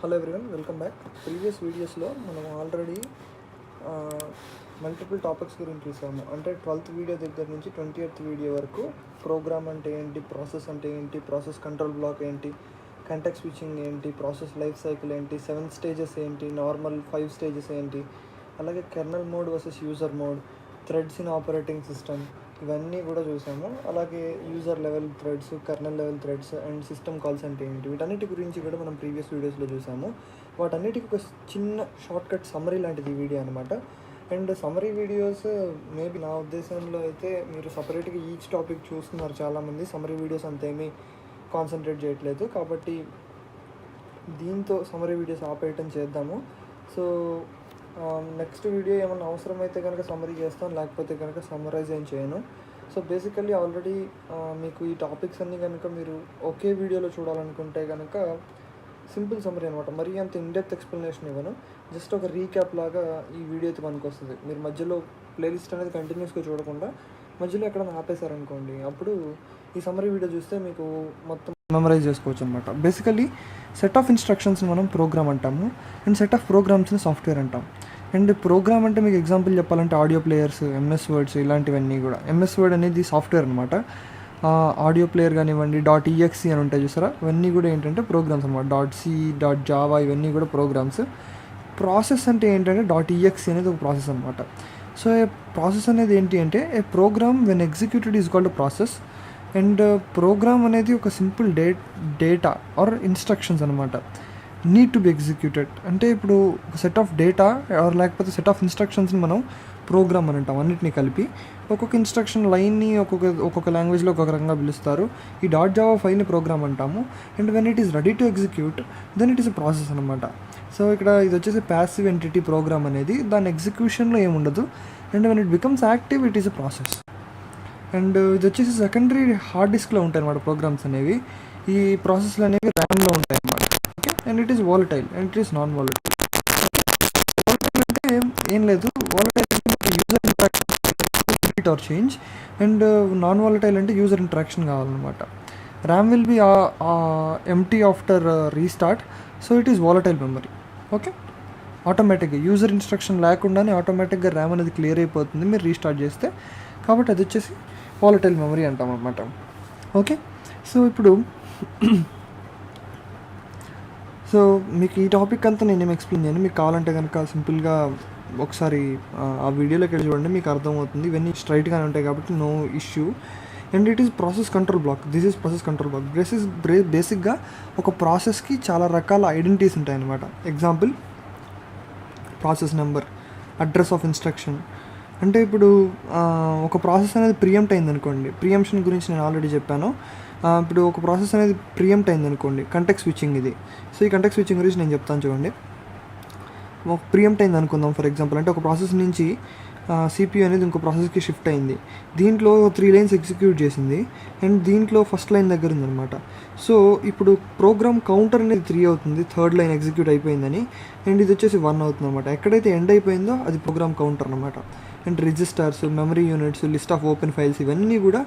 Hello everyone, welcome back. Previous వీడియోస్లో మనం already multiple topics గురించి చూసాము. అంటే 12th వీడియో దగ్గర నుంచి 20th వీడియో వరకు ప్రోగ్రామ్ అంటే ఏంటి, ప్రాసెస్ అంటే ఏంటి, ప్రాసెస్ కంట్రోల్ బ్లాక్ ఏంటి, కాంటెక్స్ట్ స్విచ్చింగ్ ఏంటి, ప్రాసెస్ లైఫ్ సైకిల్ ఏంటి, 7 స్టేజెస్ ఏంటి, నార్మల్ 5 స్టేజెస్ ఏంటి, అలాగే kernel mode versus user mode, threads in operating system, ఇవన్నీ కూడా చూసాము. అలాగే user level threads, colonel level threads and system calls అంటే ఏంటి, వీటన్నిటి గురించి కూడా మనం ప్రీవియస్ వీడియోస్లో చూసాము. వాటన్నిటికి ఒక చిన్న షార్ట్కట్ సమ్మరీ లాంటిది ఈ వీడియో అనమాట. అండ్ సమ్మరీ వీడియోస్ మేబీ నా ఉద్దేశంలో అయితే మీరు సపరేట్గా ఈచ్ టాపిక్ చూస్తున్నారు చాలామంది, సమ్మరీ వీడియోస్ అంతేమీ కాన్సన్ట్రేట్ చేయట్లేదు. కాబట్టి దీంతో సమ్మరీ వీడియోస్ ఆపేయటం చేద్దాము. సో నెక్స్ట్ వీడియో ఏమైనా అవసరమైతే కనుక సమ్మరీ చేస్తాను, లేకపోతే కనుక సమ్మరైజ్ ఏం చేయను. సో బేసికల్లీ ఆల్రెడీ మీకు ఈ టాపిక్స్ అన్నీ కనుక మీరు ఒకే వీడియోలో చూడాలనుకుంటే కనుక సింపుల్ సమ్మరీ అనమాట. మరీ అంత ఇన్డెప్త్ ఎక్స్ప్లెనేషన్ ఇవ్వను, జస్ట్ ఒక రీక్యాప్ లాగా ఈ వీడియో అయితే మనకు వస్తుంది. మీరు మధ్యలో ప్లేలిస్ట్ అనేది కంటిన్యూస్గా చూడకుండా మధ్యలో ఎక్కడైనా ఆపేశారనుకోండి, అప్పుడు ఈ సమ్మరీ వీడియో చూస్తే మీకు మొత్తం మెమరైజ్ చేసుకోవచ్చు అనమాట. బేసికల్లీ సెట్ ఆఫ్ ఇన్స్ట్రక్షన్స్ని మనం ప్రోగ్రామ్ అంటాము, అండ్ సెట్ ఆఫ్ ప్రోగ్రామ్స్ని సాఫ్ట్వేర్ అంటాం. అండ్ ప్రోగ్రామ్ అంటే మీకు ఎగ్జాంపుల్ చెప్పాలంటే ఆడియో ప్లేయర్స్, ఎంఎస్ వర్డ్స్, ఇలాంటివన్నీ కూడా. ఎంఎస్ వర్డ్ అనేది సాఫ్ట్వేర్ అనమాట. ఆడియో ప్లేయర్ కానివ్వండి, .exe అని ఉంటాయి చూసారా, ఇవన్నీ కూడా ఏంటంటే ప్రోగ్రామ్స్ అనమాట. .c, .java ఇవన్నీ కూడా ప్రోగ్రామ్స్. ప్రాసెస్ అంటే ఏంటంటే .exe అనేది ఒక ప్రాసెస్ అనమాట. సో ఏ ప్రాసెస్ అనేది ఏంటి అంటే a program when executed is called process. And program అనేది ఒక సింపుల్ డేటా ఆర్ ఇన్స్ట్రక్షన్స్ అనమాట, నీడ్ టు బి ఎగ్జిక్యూటెడ్. అంటే ఇప్పుడు ఒక సెట్ ఆఫ్ డేటా ఆర్ లేకపోతే సెట్ ఆఫ్ ఇన్స్ట్రక్షన్స్ని మనం ప్రోగ్రామ్ అని అంటాం. అన్నిటిని కలిపి ఒక్కొక్క ఇన్స్ట్రక్షన్ లైన్ని ఒక్కొక్క లాంగ్వేజ్లో ఒక్కొక్క రకంగా పిలుస్తారు. ఈ .java ఫైల్ని ప్రోగ్రామ్ అంటాము. And when it is ready to execute then it is a process అనమాట. సో ఇక్కడ ఇది వచ్చేసి ప్యాసివ్ ఎంటిటీ ప్రోగ్రామ్ అనేది, దాని ఎగ్జిక్యూషన్లో ఏముండదు. And when it becomes active it is a process. And ఇది వచ్చేసి సెకండరీ హార్డ్ డిస్క్లో ఉంటాయి అన్నమాట ప్రోగ్రామ్స్ అనేవి. ఈ ప్రాసెస్లు అనేవి ర్యామ్లో ఉంటాయి అన్నమాట. Okay, and it is volatile and it is non volatile. Volatile అంటే ఏం లేదు, వాలటైల్ అంటే user interaction or change, and non volatile అంటే యూజర్ ఇంట్రాక్షన్ కావాలన్నమాట. RAM will be empty after restart, so it is volatile memory. Okay, ఆటోమేటిక్గా user instruction లేకుండానే ఆటోమేటిక్గా RAM అనేది క్లియర్ అయిపోతుంది మీరు రీస్టార్ట్ చేస్తే. కాబట్టి అది వచ్చేసి వాలటైల్ మెమరీ అంటాం అన్నమాట. ఓకే, సో ఇప్పుడు సో మీకు ఈ టాపిక్ అంతా నేనేం ఎక్స్ప్లెయిన్ చేయను. మీకు కావాలంటే కనుక సింపుల్గా ఒకసారి ఆ వీడియోలోకి వెళ్ళి చూడండి, మీకు అర్థమవుతుంది. ఇవన్నీ స్ట్రైట్గానే ఉంటాయి కాబట్టి no issue. And it is process control block. This is process control block. బేసిక్గా ఒక ప్రాసెస్కి చాలా రకాల ఐడెంటిటీస్ ఉంటాయన్నమాట. Example process number, address of instruction. అంటే ఇప్పుడు ఒక ప్రాసెస్ అనేది ప్రియంప్ట్ అయింది అనుకోండి, ప్రియంప్షన్ గురించి నేను ఆల్రెడీ చెప్పాను. ఇప్పుడు ఒక ప్రాసెస్ అనేది ప్రియంప్ట్ అయింది అనుకోండి, కంటెక్స్ట్ స్విచ్చింగ్ ఇది. సో ఈ కంటెక్స్ట్ స్విచ్చింగ్ గురించి నేను చెప్తాను చూడండి. ఒక ప్రియంప్ట్ అయింది అనుకుందాం ఫర్ ఎగ్జాంపుల్. అంటే ఒక ప్రాసెస్ నుంచి CPU అనేది ఇంకో ప్రాసెస్కి షిఫ్ట్ అయింది. దీంట్లో 3 లైన్స్ ఎగ్జిక్యూట్ చేసింది, అండ్ దీంట్లో ఫస్ట్ లైన్ దగ్గర ఉందన్నమాట. సో ఇప్పుడు ప్రోగ్రామ్ కౌంటర్ అనేది 3 అవుతుంది, థర్డ్ లైన్ ఎగ్జిక్యూట్ అయిపోయిందని. అండ్ ఇది వచ్చేసి 1 అవుతుంది అనమాట. ఎక్కడైతే ఎండ్ అయిపోయిందో అది ప్రోగ్రామ్ కౌంటర్ అనమాట. And registers, memory units, list of open files, ఇవన్నీ కూడా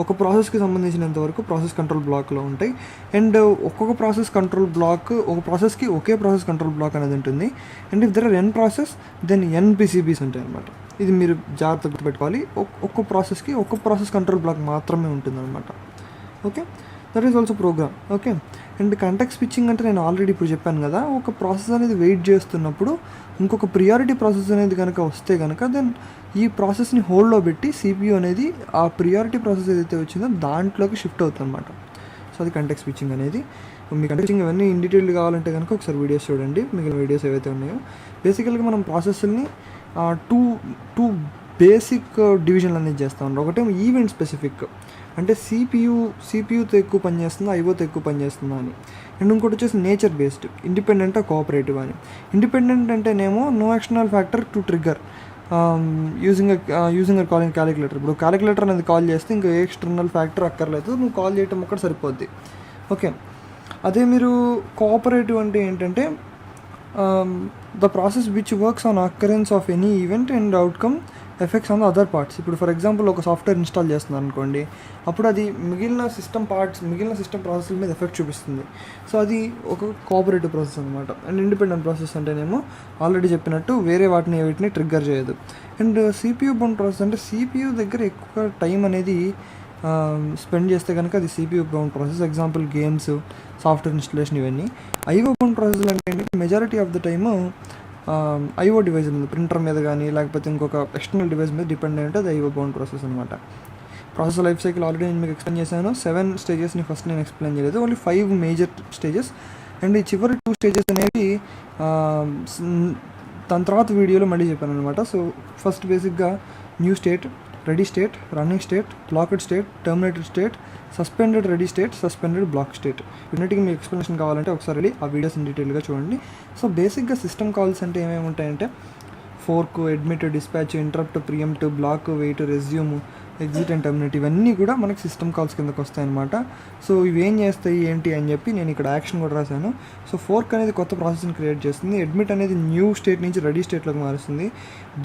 ఒక ప్రాసెస్కి సంబంధించినంత వరకు ప్రాసెస్ కంట్రోల్ బ్లాక్లో ఉంటాయి. అండ్ ఒక్కొక్క ప్రాసెస్ కంట్రోల్ బ్లాక్, ఒక ప్రాసెస్కి ఒకే ప్రాసెస్ కంట్రోల్ బ్లాక్ అనేది ఉంటుంది. And if there are n process then n PCBs ఉంటాయి అనమాట. ఇది మీరు జాగ్రత్తగా గుర్తుపెట్టుకోవాలి. ఒక్క ప్రాసెస్కి ఒక్క ప్రాసెస్ కంట్రోల్ బ్లాక్ మాత్రమే ఉంటుంది అనమాట. Okay, that is also program. Okay, and context switching అంటే నేను ఆల్రెడీ ఇప్పుడు చెప్పాను కదా, ఒక ప్రాసెస్ అనేది వెయిట్ చేస్తున్నప్పుడు ఇంకొక ప్రియారిటీ ప్రాసెస్ అనేది కనుక వస్తే కనుక దెన్ ఈ ప్రాసెస్ని హోల్డ్లో పెట్టి CPU అనేది ఆ ప్రియారిటీ ప్రాసెస్ ఏదైతే వచ్చిందో దాంట్లోకి షిఫ్ట్ అవుతుంది అనమాట. సో అది కాంటెక్స్ట్ స్విచ్చింగ్ అనేది. మీకు కాంటెక్స్ట్ స్విచ్చింగ్ ఇవన్నీ ఇన్ డీటెయిల్ కావాలంటే కనుక ఒకసారి వీడియోస్ చూడండి, మిగిలిన వీడియోస్ ఏవైతే ఉన్నాయో. బేసికల్గా మనం ప్రాసెస్ని టూ బేసిక్ డివిజన్లు అనేది చేస్తూ ఉంటాం. ఒకటేమో ఈవెంట్ స్పెసిఫిక్, అంటే CPUతో ఎక్కువ పనిచేస్తుందా, IOతో ఎక్కువ పనిచేస్తుందా అని. అండ్ ఇంకోటి వచ్చేసి నేచర్ బేస్డ్, ఇండిపెండెంట్ కోఆపరేటివ్ అని. ఇండిపెండెంట్ అంటేనేమో no external factor to trigger using calling calculator. ఇప్పుడు క్యాలిక్యులేటర్ అనేది కాల్ చేస్తే ఇంకా ఏ ఎక్స్టర్నల్ ఫ్యాక్టర్ అక్కర్లేదు, నువ్వు కాల్ చేయటం ఒక్కటి సరిపోద్ది. ఓకే, అదే మీరు కోఆపరేటివ్ అంటే ఏంటంటే the process which works on occurrence of any event and outcome effects on the other parts. ఇప్పుడు ఫర్ ఎగ్జాంపుల్ ఒక సాఫ్ట్వేర్ ఇన్స్టాల్ చేస్తున్నారు అనుకోండి, అప్పుడు అది మిగిలిన సిస్టమ్ ప్రాసెస్ల మీద ఎఫెక్ట్ చూపిస్తుంది. సో అది ఒక కోఆపరేటివ్ ప్రాసెస్ అనమాట. అండ్ ఇండిపెండెంట్ ప్రాసెస్ అంటేనేమో ఆల్రెడీ చెప్పినట్టు వేరే వీటిని ట్రిగ్గర్ చేయదు. అండ్ సిపియూ బౌండ్ ప్రాసెస్ అంటే సిపియూ దగ్గర ఎక్కువ టైం అనేది స్పెండ్ చేస్తే కనుక అది CPU bound process. Example games, software installation ఇవన్నీ. ఐఓ బౌండ్ ప్రాసెస్ అంటే ఏంటంటే majority of the time IO device మీద, ప్రింటర్ మీద కానీ లేకపోతే ఇంకొక ఎక్స్టర్నల్ డివైస్ మీద డిపెండ్ అయ్యి అది ఐఓ బౌండ్ ప్రాసెస్ అనమాట. ప్రాసెస్ లైఫ్ సైకిల్ ఆల్రెడీ నేను మీకు ఎక్స్ప్లెయిన్ చేశాను. 7 స్టేజెస్ని ఫస్ట్ నేను ఎక్స్ప్లెయిన్ చేయలేదు, ఓన్లీ 5 మేజర్ స్టేజెస్. అండ్ ఈ చివరి 2 స్టేజెస్ అనేవి దాని తర్వాత వీడియోలో మళ్ళీ చెప్పాను అనమాట. సో ఫస్ట్ బేసిక్గా new state, ready state, running state, blocked state, terminated state, suspended ready state, suspended black state. వీటికి మీకు ఎక్స్ప్లెనేషన్ కావాలంటే ఒకసారి వెళ్ళి ఆ వీడియోస్ ఇన్ డీటెయిల్గా చూడండి. సో బేసిక్గా సిస్టమ్ కాల్స్ అంటే ఏమేమి ఉంటాయంటే fork, admit, dispatch, interrupt, preempt, block, wait, resume, exit and terminate ఇవన్నీ కూడా మనకి సిస్టమ్ కాల్స్ కిందకు వస్తాయన్నమాట. సో ఇవి ఏం చేస్తాయి ఏంటి అని చెప్పి నేను ఇక్కడ యాక్షన్ కూడా రాశాను. సో ఫోర్క్ అనేది కొత్త ప్రాసెస్ని క్రియేట్ చేస్తుంది, అడ్మిట్ అనేది న్యూ స్టేట్ నుంచి రెడీ స్టేట్లోకి మారుస్తుంది,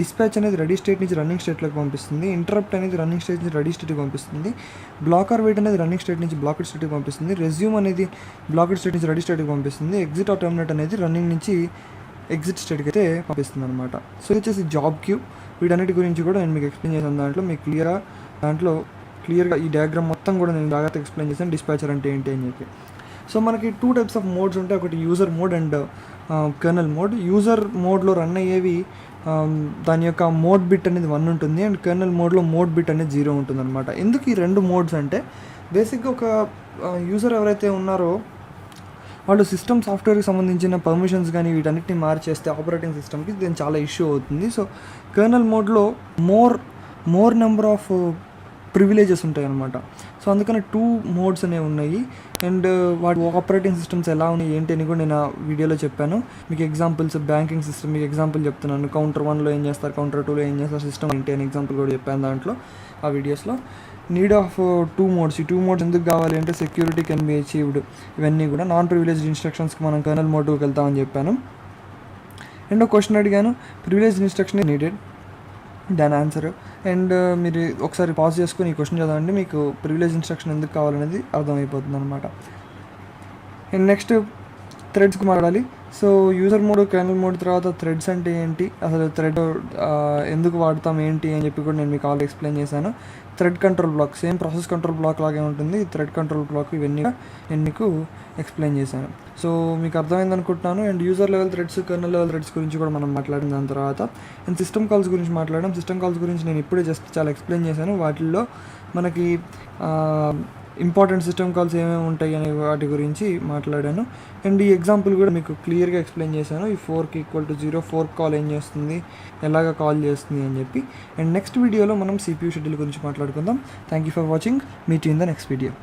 డిస్పాచ్ అనేది రెడీ స్టేట్ నుంచి రన్నింగ్ స్టేట్లోకి పంపిస్తుంది, ఇంటరప్ట్ అనేది రన్నింగ్ స్టేట్ నుంచి రెడీ స్టేట్కి పంపిస్తుంది, బ్లాక్ ఆర్ వెయిట్ అనేది రన్నింగ్ స్టేట్ నుంచి బ్లాక్డ్ స్టేట్కి పంపిస్తుంది, రెజ్యూమ్ అనేది బ్లాక్డ్ స్టేట్ నుంచి రెడీ స్టేట్కి పంపిస్తుంది, ఎగ్జిట్ ఆర్ టర్మినేట్ అనేది రన్నింగ్ నుంచి ఎగ్జిట్ స్టేట్కి అయితే పంపిస్తుంది అనమాట. సో ఇది వచ్చేసి జాబ్ క్యూ. వీటన్నిటి గురించి కూడా నేను మీకు ఎక్స్ప్లెయిన్ చేశాను. దాంట్లో క్లియర్గా ఈ డయాగ్రామ్ మొత్తం కూడా నేను జాగ్రత్తగా ఎక్స్ప్లెయిన్ చేశాను, డిస్పాచర్ అంటే ఏంటి అని చెప్పి. సో మనకి 2 టైప్స్ ఆఫ్ మోడ్స్ ఉంటాయి, ఒకటి user mode and kernel mode. User మోడ్లో రన్ అయ్యేవి దాని యొక్క మోడ్ బిట్ అనేది 1 ఉంటుంది, అండ్ కెర్నల్ మోడ్లో మోడ్ బిట్ అనేది 0 ఉంటుంది అనమాట. ఎందుకు ఈ 2 మోడ్స్ అంటే బేసిక్గా ఒక యూజర్ ఎవరైతే ఉన్నారో వాళ్ళు సిస్టమ్ సాఫ్ట్వేర్కి సంబంధించిన పర్మిషన్స్ కానీ వీటన్నిటిని మార్చేస్తే ఆపరేటింగ్ సిస్టమ్కి దీని చాలా ఇష్యూ అవుతుంది. సో కెర్నల్ మోడ్లో మోర్ నెంబర్ ఆఫ్ ప్రివిలేజెస్ ఉంటాయి అనమాట. సో అందుకని 2 మోడ్స్ అనేవి ఉన్నాయి. అండ్ వాటి ఆపరేటింగ్ సిస్టమ్స్ ఎలా ఉన్నాయి ఏంటి అని కూడా నేను ఆ వీడియోలో చెప్పాను. మీకు ఎగ్జాంపుల్స్, బ్యాంకింగ్ సిస్టమ్ మీకు ఎగ్జాంపుల్ చెప్తున్నాను, కౌంటర్ 1లో ఏం చేస్తారు, కౌంటర్ 2లో ఏం చేస్తారు, సిస్టమ్ ఏంటి అని ఎగ్జాంపుల్ కూడా చెప్పాను దాంట్లో ఆ వీడియోస్లో. Need of 2 modes. ఈ 2 మోడ్స్ ఎందుకు కావాలి అంటే సెక్యూరిటీ కెన్ బి అచీవ్డ్, ఇవన్నీ కూడా నాన్ ప్రివిలేజ్డ్ ఇన్స్ట్రక్షన్స్కి మనం కెర్నల్ మోడ్కి వెళ్తామని చెప్పాను. అండ్ ఒక క్వశ్చన్ అడిగాను, ప్రివిలేజ్డ్ ఇన్స్ట్రక్షన్ ఈజ్ నీడెడ్, దాని ఆన్సర్. అండ్ మీరు ఒకసారి పాజ్ చేసుకొని ఈ క్వశ్చన్ చదవండి, మీకు ప్రివిలేజ్ ఇన్స్ట్రక్షన్ ఎందుకు కావాలనేది అర్థమైపోతుంది అనమాట. అండ్ నెక్స్ట్ థ్రెడ్స్కి మాట్లాడాలి. So user mode, kernel mode తర్వాత థ్రెడ్స్ అంటే ఏంటి, అసలు థ్రెడ్ ఎందుకు వాడతాం ఏంటి అని చెప్పి కూడా నేను మీకు ఆల్రెడీ ఎక్స్ప్లెయిన్ చేశాను. Thread control block same process control block లాగే ఉంటుంది, థ్రెడ్ కంట్రోల్ బ్లాక్ ఇవన్నీ నేను మీకు ఎక్స్ప్లెయిన్ చేశాను. సో మీకు అర్థమైంది అనుకుంటున్నాను. And user level threads, kernel level threads గురించి కూడా మనం మాట్లాడిన దాని తర్వాత అండ్ సిస్టమ్ కాల్స్ గురించి మాట్లాడడం. సిస్టమ్ కాల్స్ గురించి నేను ఇప్పుడే జస్ట్ చాలా ఎక్స్ప్లెయిన్ చేశాను. వాటిల్లో మనకి ఇంపార్టెంట్ సిస్టమ్ కాల్స్ ఏమేమి ఉంటాయి అనే వాటి గురించి మాట్లాడాను. అండ్ ఈ ఎగ్జాంపుల్ కూడా మీకు క్లియర్గా ఎక్స్ప్లెయిన్ చేశాను. ఈ 4కి = 0 ఫోర్క్ కాల్ ఏం చేస్తుంది, ఎలాగ కాల్ చేస్తుంది అని చెప్పి. అండ్ నెక్స్ట్ వీడియోలో మనం CPU షెడ్యూల్ గురించి మాట్లాడుకుందాం. Thank you for watching. Meet you in the next video.